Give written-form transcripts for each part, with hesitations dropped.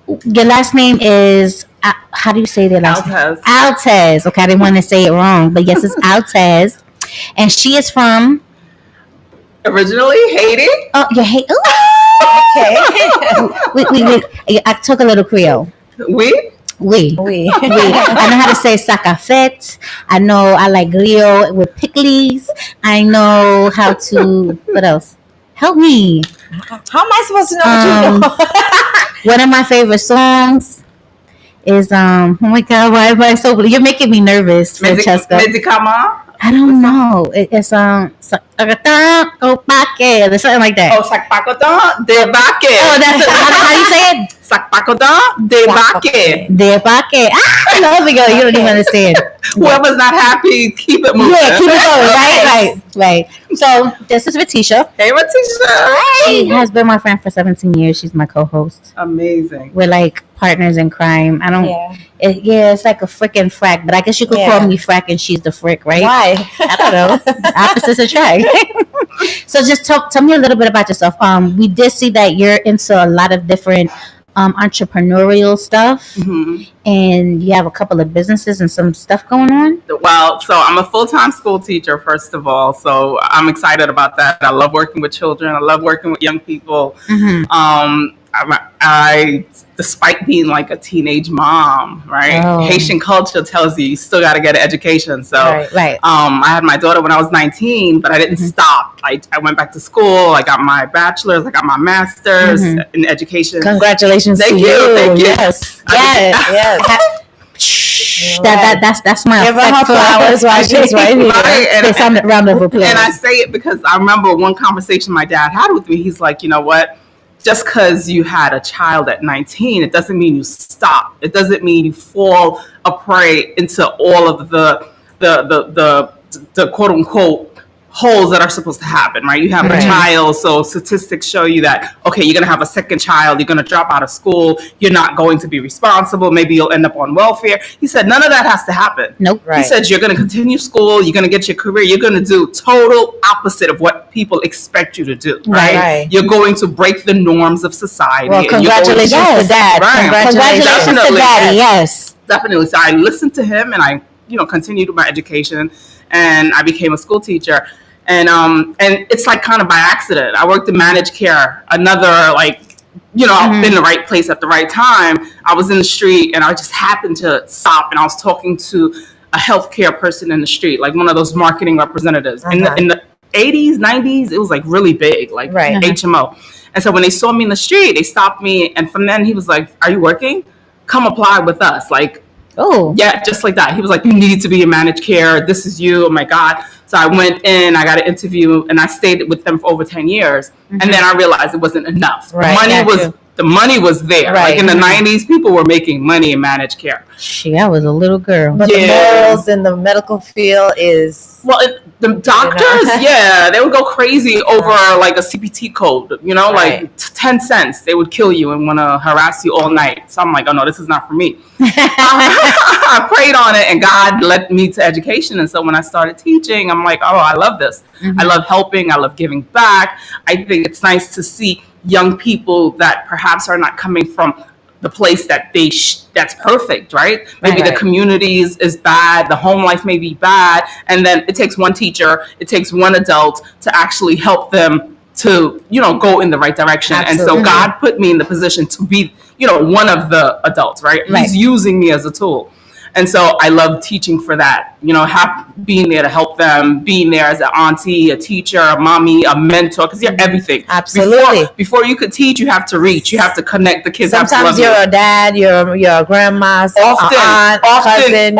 Your last name is how do you say their last name? Altez. Altez. Okay, I didn't want to say it wrong, but yes, it's Altez, and she is from. Originally Haiti. Oh, you hate. Okay. I took a little Creole. We. Oui. I know how to say sacafet. I know I like griot with pickles. I know how to. What else? Help me. How am I supposed to know what you know? One of my favorite songs is oh my god, why am I so? You're making me nervous, Francesca. Medicama. I don't know. It's Opake or something like that. Oh, Sakpakoton de Baque. Oh, that's how do you say it? Sakpakoton de Baque. De Opake. I love it. You don't even understand. Whoever's not happy, keep it moving. Yeah, keep it going. Right. So this is Ratisha. Hey, Ratisha. She has been my friend for 17 years. She's my co-host. Amazing. We're like partners in crime. I don't. Yeah. It's like a frickin' frack, but I guess you could call me frack and she's the frick, right? Why? I don't know. Opposites attract. So just tell me a little bit about yourself. We did see that you're into a lot of different entrepreneurial stuff, and you have a couple of businesses and some stuff going on. Well, so I'm a full-time school teacher, first of all, so I'm excited about that. I love working with children. I love working with young people. I despite being like a teenage mom, right? Oh. Haitian culture tells you still got to get an education. So Right. I had my daughter when I was 19, but I didn't stop. I went back to school. I got my bachelor's. I got my master's in education. Congratulations Thank to you. you. Thank you. Yes. That's my Give her her flowers while she's right here. Right, It's on the round of applause. And I say it because I remember one conversation my dad had with me. He's like, you know what? Just because you had a child at 19, it doesn't mean you stop. It doesn't mean you fall a prey into all of the quote unquote holes that are supposed to happen, right? You have a child, so statistics show you that, okay, you're going to have a second child, you're going to drop out of school, you're not going to be responsible, maybe you'll end up on welfare. He said, none of that has to happen. Nope. He said, you're going to continue school, you're going to get your career, you're going to do total opposite of what people expect you to do, right? You're going to break the norms of society. Well, congratulations to Dad. Right. Congratulations to Daddy, yes. Definitely. So I listened to him and I, continued my education and I became a school teacher. And it's like kind of by accident. I worked in managed care, another I've been in the right place at the right time. I was in the street and I just happened to stop and I was talking to a healthcare person in the street, like one of those marketing representatives. In the 80s, 90s, it was like really big, like HMO. And so when they saw me in the street, they stopped me. And from then he was like, are you working? Come apply with us. Like, oh, yeah, just like that. He was like, you need to be in managed care. This is you. Oh my God. So I went in, I got an interview, and I stayed with them for over 10 years. And then I realized it wasn't enough. The money was there. Like in the 90s, people were making money in managed care. Shit, I was a little girl. But the morals in the medical field is... Well, the doctors, they would go crazy over like a CPT code, like 10 cents. They would kill you and want to harass you all night. So I'm like, oh no, this is not for me. I prayed on it and God led me to education. And so when I started teaching, I'm like, oh, I love this. I love helping. I love giving back. I think it's nice to see young people that perhaps are not coming from the place that that's perfect, right? Maybe the community is bad, the home life may be bad, and then it takes one teacher, it takes one adult to actually help them to, go in the right direction. Absolutely. And so God put me in the position to be, one of the adults, right? He's using me as a tool. And so I love teaching for that, being there to help them, being there as an auntie, a teacher, a mommy, a mentor, because you're everything. Absolutely. Before you could teach, you have to reach, you have to connect. The kids sometimes you're a dad, you're a grandma, often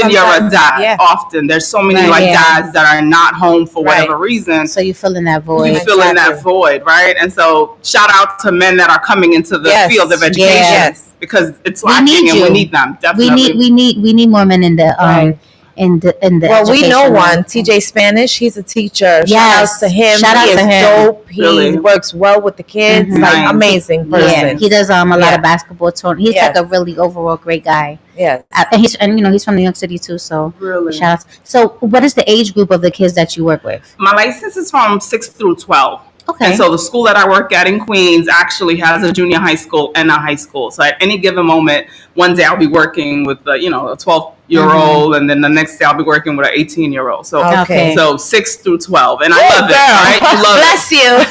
you're a dad. Yeah. Often there's so many dads that are not home for whatever reason. So you fill in that void. You fill in that void, right? And so shout out to men that are coming into the field of education. Yes. Because it's lacking and we need them. Definitely. We need more men in the in the well, we know one, line. TJ Spanish. He's a teacher. Yes. Shout out to him. He is dope. He works well with the kids. Like amazing person. Yeah, he does a lot of basketball tournaments. He's like a really overall great guy. Yeah, and he's from New York City too. So really, shout out. So what is the age group of the kids that you work with? My license is from 6 through 12. Okay. And so the school that I work at in Queens actually has a junior high school and a high school. So at any given moment, one day I'll be working with a 12-year-old, and then the next day I'll be working with an 18-year-old. So Okay. so 6 through 12, and I love it. Right? I love Bless you.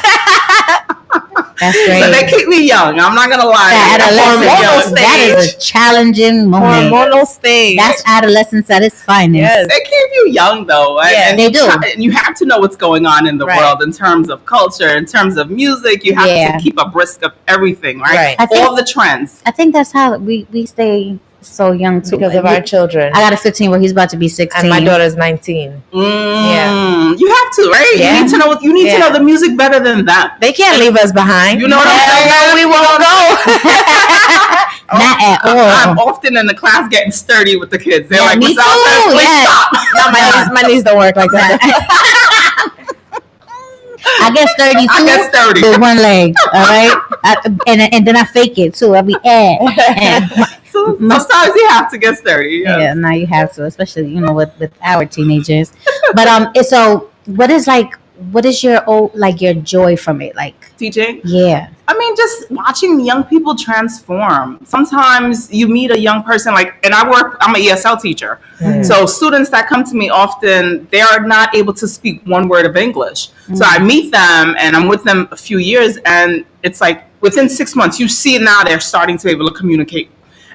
That's great. So they keep me young. I'm not gonna lie. That is a challenging moment. Hormonal stage. That's adolescence at its finest. Yes. They keep you young though. Yeah, they do. And you have to know what's going on in the Right. world in terms of culture, in terms of music. You have Yeah. to keep abreast of everything, right? Right. I think- All the trends. I think that's how we stay so young too. Because of Like, our children. I got a 15 where he's about to be 16. And my daughter's 19. You have to, right? Yeah. You need to know. You need to Yeah. know the music better than them. They can't leave us behind. You know what I'm saying? No, we won't go. Not at I'm all. often in the class getting sturdy with the kids. They're Yeah, like, me "Miss Alves, too, please yes. stop." No, my knees don't work like that. I get 32 I get sturdy. with one leg. All right, and then I fake it too. I'll be So sometimes you have to get sturdy. Yeah. Yeah, now you have to, especially with our teenagers. But so what is your joy from it? Like, Teaching. yeah, I mean, just watching young people transform. Sometimes you meet a young person, and I'm an ESL teacher. So students that come to me often, they are not able to speak one word of English. So I meet them and I'm with them a few years, and it's like within 6 months, you see now they're starting to be able to communicate.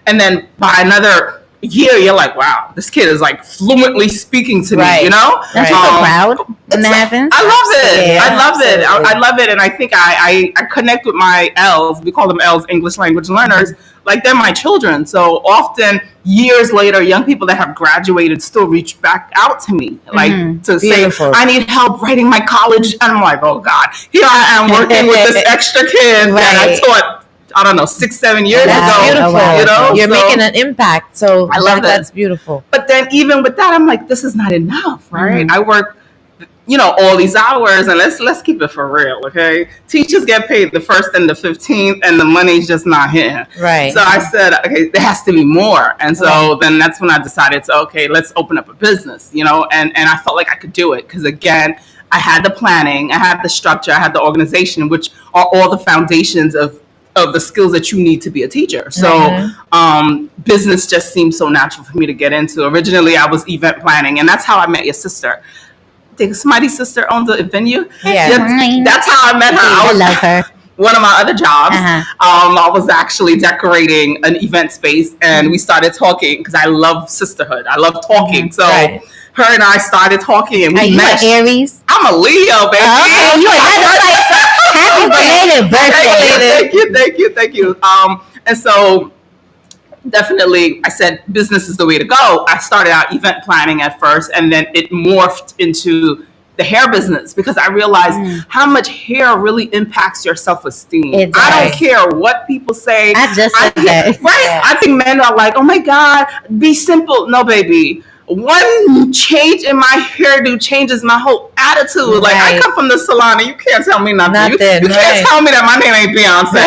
And then by another year, you're like, wow, this kid is like fluently speaking to me, Right. you know? that's so proud when that happens. I love it. Yeah, I love it. absolutely. I love it. And I think I connect with my L's. We call them L's, English language learners. Like they're my children. So often years later, young people that have graduated still reach back out to me, like to Beautiful. say, I need help writing my college. And I'm like, oh God, here I am working with this extra kid that I Right. taught, I don't know, 6-7 years That's ago. beautiful. wow. You know, You're So- making an impact. So I love that's beautiful. But then even with that, I'm like, this is not enough, right? I work, all these hours, and let's keep it for real, okay? Teachers get paid the 1st and the 15th, and the money's just not hitting. Right. So I said, okay, there has to be more. And so then that's when I decided to, okay, let's open up a business, and I felt like I could do it because, again, I had the planning, I had the structure, I had the organization, which are all the foundations of the skills that you need to be a teacher. So business just seemed so natural for me to get into. Originally, I was event planning, and that's how I met your sister. I think somebody's sister owns a venue. Yeah. That's how I met her. I love her. One of my other jobs, Uh-huh. I was actually decorating an event space, and we started talking because I love sisterhood. I love talking. So Right. her and I started talking, and Are we you met. an Aries? I'm a Leo, baby. Okay, you happy belated birthday. Thank you. And so definitely I said business is the way to go. I started out event planning at first, and then it morphed into the hair business because I realized how much hair really impacts your self-esteem. It I don't does. care what people say. I just said that. Right. Yeah. I think men are like, oh my God, be simple. No, baby. One change in my hairdo changes my whole attitude. Like I Right. come from the salon, and you can't tell me nothing. You Nothing, can't right. tell me that my name ain't Beyonce.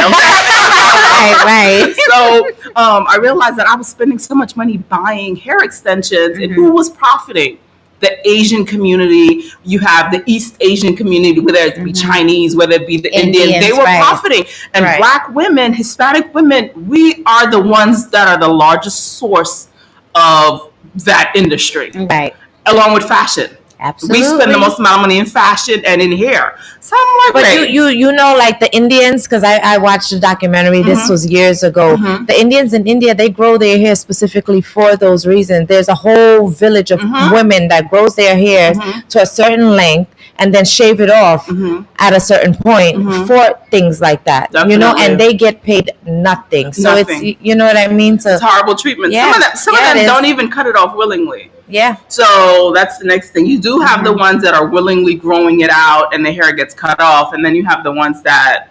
Right. So I realized that I was spending so much money buying hair extensions, and who was profiting? The Asian community. You have the East Asian community, whether it be Chinese, whether it be the Indians. They were right. profiting. And Right. Black women, Hispanic women, we are the ones that are the largest source of that industry, Right. along with fashion. Absolutely. We spend the most amount of money in fashion and in hair. So I'm like, But wait. you know, like the Indians, because I watched a documentary. This was years ago. The Indians in India, they grow their hair specifically for those reasons. There's a whole village of women that grows their hair to a certain length and then shave it off at a certain point for things like that. Definitely. And they get paid nothing. So Nothing. it's, you know what I mean? So It's horrible treatment. Yeah. Some of Yeah, them it is. don't even cut it off willingly. yeah, So that's the next thing. You do have the ones that are willingly growing it out and the hair gets cut off. And then you have the ones that,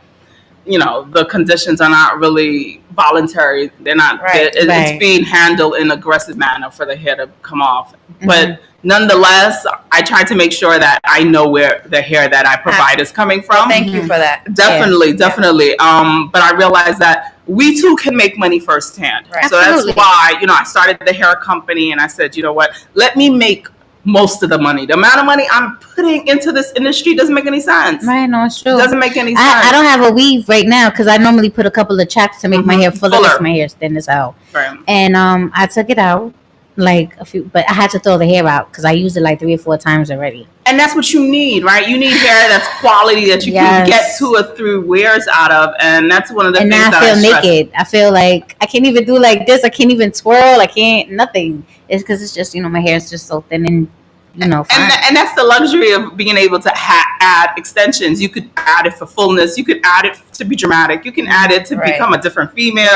the conditions are not really voluntary. They're not, Right, it's right. being handled in an aggressive manner for the hair to come off. But nonetheless, I try to make sure that I know where the hair that I provide is coming from. thank you for that. Definitely. But I realized that we too can make money firsthand. Right. So Absolutely. that's why, I started the hair company and I said, you know what, let me make most of the money. The amount of money I'm putting into this industry doesn't make any sense. Right, no, it's true. Doesn't make any sense. I don't have a weave right now because I normally put a couple of checks to make my hair fuller. Fuller. My hair is thin as hell. Right. And I took it out like a few, but I had to throw the hair out because I used it like 3 or 4 times already. And that's what you need, right? You need hair that's quality that you can get 2 or 3 wears out of, and that's one of the And things now that I feel stress. naked. I feel like I can't even do like this. I can't even twirl. I can't nothing. It's because it's just my hair is just so thin and fine. And that's the luxury of being able to add extensions. You could add it for fullness. You could add it to be dramatic. You can add it to become a different female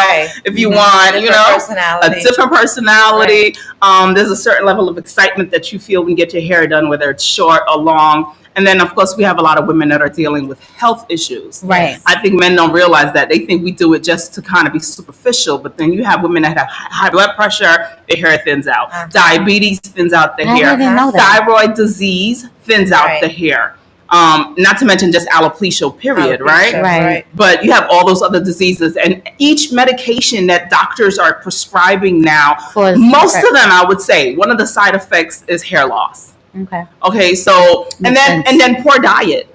if you want. Personality. A different personality. Right. There's a certain level of excitement that you feel when you get your hair done, whether it's short or long. And then, of course, we have a lot of women that are dealing with health issues. Right. I think men don't realize that. They think we do it just to kind of be superficial. But then you have women that have high blood pressure, their hair thins out. Uh-huh. Diabetes thins out the hair. I didn't know that. Thyroid disease thins out the hair. Not to mention just alopecia, period, right? Right. But you have all those other diseases. And each medication that doctors are prescribing now, most of them, I would say, one of the side effects is hair loss. Okay, so and then poor diet.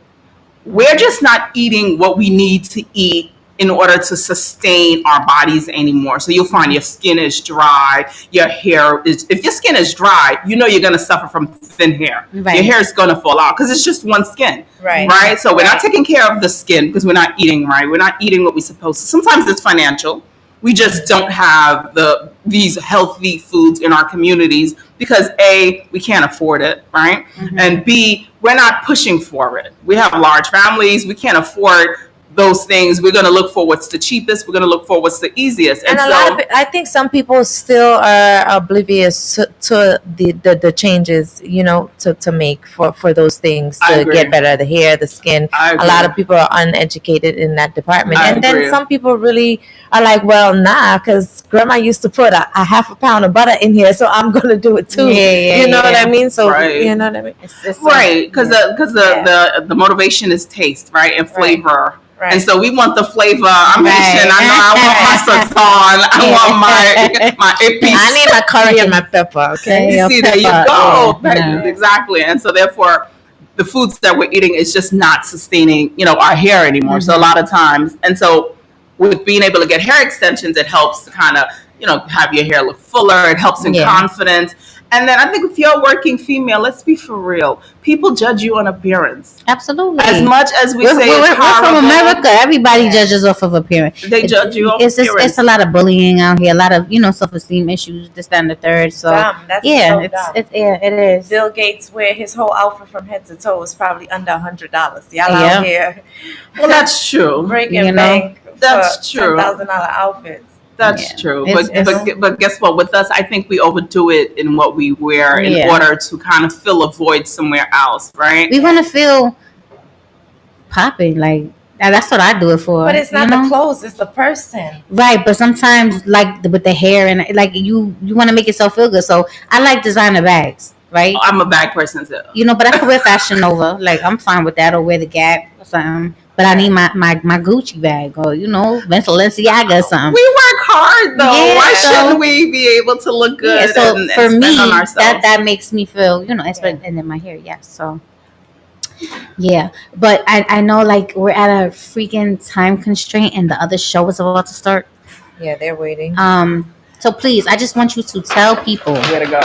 We're just not eating what we need to eat in order to sustain our bodies anymore. So you'll find your skin is dry, your hair is, if your skin is dry, you're gonna suffer from thin hair. Right. Your hair is gonna fall out because it's just one skin. Right. So we're not taking care of the skin because we're not eating right. We're not eating what we're supposed to. Sometimes it's financial. We just don't have these healthy foods in our communities because A, we can't afford it, right? Mm-hmm. And B, we're not pushing for it. We have large families. We can't afford those things. We're going to look for what's the cheapest. We're going to look for what's the easiest. And I think some people still are oblivious to the changes, to make for those things to get better, the hair, the skin. A lot of people are uneducated in that department. Then some people really are like, well, nah, because grandma used to put a half a pound of butter in here, so I'm going to do it too. You know what I mean? So, you know what I mean? It's right, because the motivation is taste, right, and flavor. Right. And so we want the flavor. I'm Haitian. I know I want my sazon. I want my épices. I need my curry and my pepper. Okay. You see, there you go. Yeah. Exactly. And so therefore, the foods that we're eating is just not sustaining, our hair anymore. Mm-hmm. So a lot of times, and so with being able to get hair extensions, it helps to kind of, have your hair look fuller. It helps in confidence. And then I think if you're a working female, let's be for real. People judge you on appearance. Absolutely. As much as we're from America. Everybody judges off of appearance. They judge you off appearance. It's a lot of bullying out here. A lot of self-esteem issues. This, that, and the third. So that's it is. Bill Gates wear his whole outfit from head to toe is probably under $100. Y'all out here. Well, that's true. Breaking bank. That's true. $10,000 outfits. That's true. But guess what? With us, I think we overdo it in what we wear in order to kind of fill a void somewhere else, right? We want to feel popping. Like, that's what I do it for. But it's not the clothes, it's the person. Right, but sometimes, like, with the hair and, like, you want to make yourself feel good. So, I like designer bags, right? I'm a bag person, too. But I can wear Fashion Nova. Like, I'm fine with that, or wear the Gap or something. But I need my Gucci bag or, Balenciaga or something. We work hard, though. Why shouldn't we be able to look good? Yeah, so for me, that makes me feel, and then my hair, So, yeah. But I know, like, we're at a freaking time constraint and the other show is about to start. Yeah, they're waiting. So, please, I just want you to tell people. Where to go.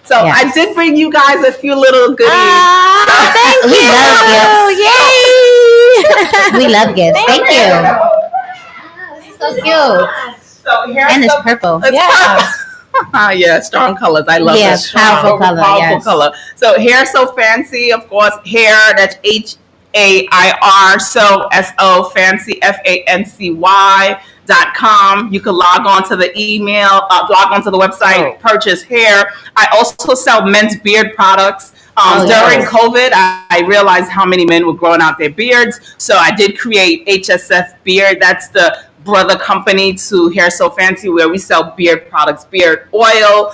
So, I did bring you guys a few little goodies. Thank you. We love gifts. Yay! We love gifts. Thank you. This is so cute. So and it's purple. Yeah, strong colors. I love it. Powerful color. Powerful color. So Hair So Fancy, of course, hair, that's HAIR, so fancy, FANCY.com. You can log on to the email, log on to the website, purchase hair. I also sell men's beard products. During COVID, I realized how many men were growing out their beards. So I did create HSF Beard. That's the brother company to Hair So Fancy, where we sell beard products, beard oil.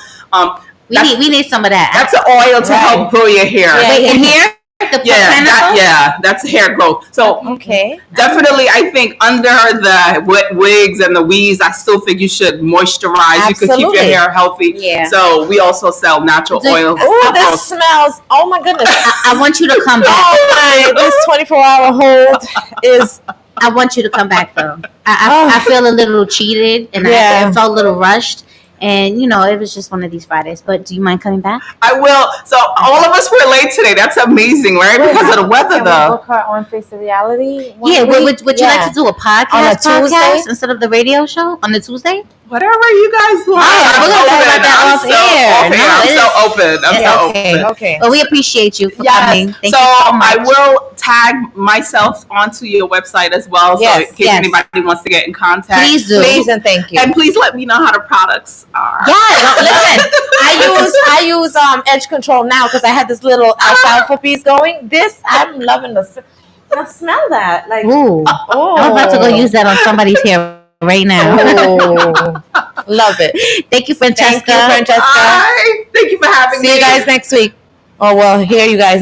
We need some of that. That's an oil to help grow your hair. Wait, and That's hair growth. So Okay. definitely, I think under the wigs and the weaves, I still think you should moisturize. You could keep your Absolutely. hair healthy. Yeah. So we also sell natural oils. Oh, this smells. Oh my goodness. I want you to come back. Oh my, this 24-hour hold is. I want you to come back though. I feel a little cheated and Yeah. I felt a little rushed. And you know, it was just one of these Fridays. But do you mind coming back? I will. So all of us were late today. That's amazing, right? Because of the weather, though. Book her on Face of Reality. Yeah. Would you like to do a podcast On a Tuesday? instead of the radio show on the Tuesday? Whatever you guys want. We're gonna talk about that off air. No, I'm it so is- open. I'm so open. Okay. Well, we appreciate you for Yes. coming. Thank So you so much. I will tag myself onto your website as well. So Yes, in case yes. anybody wants to get in contact. Please do. Please and thank you. And please let me know how the products are. Yeah. Listen, I use Edge Control now because I had this little alfalfa piece going. This I'm loving the. Now smell that. Like Ooh. oh, I'm about to go use that on somebody's hair right now. Oh, love it. Thank you, Francesca. Thank you, Francesca. Bye. Thank you for having me. See you guys next week. Oh well, here you guys.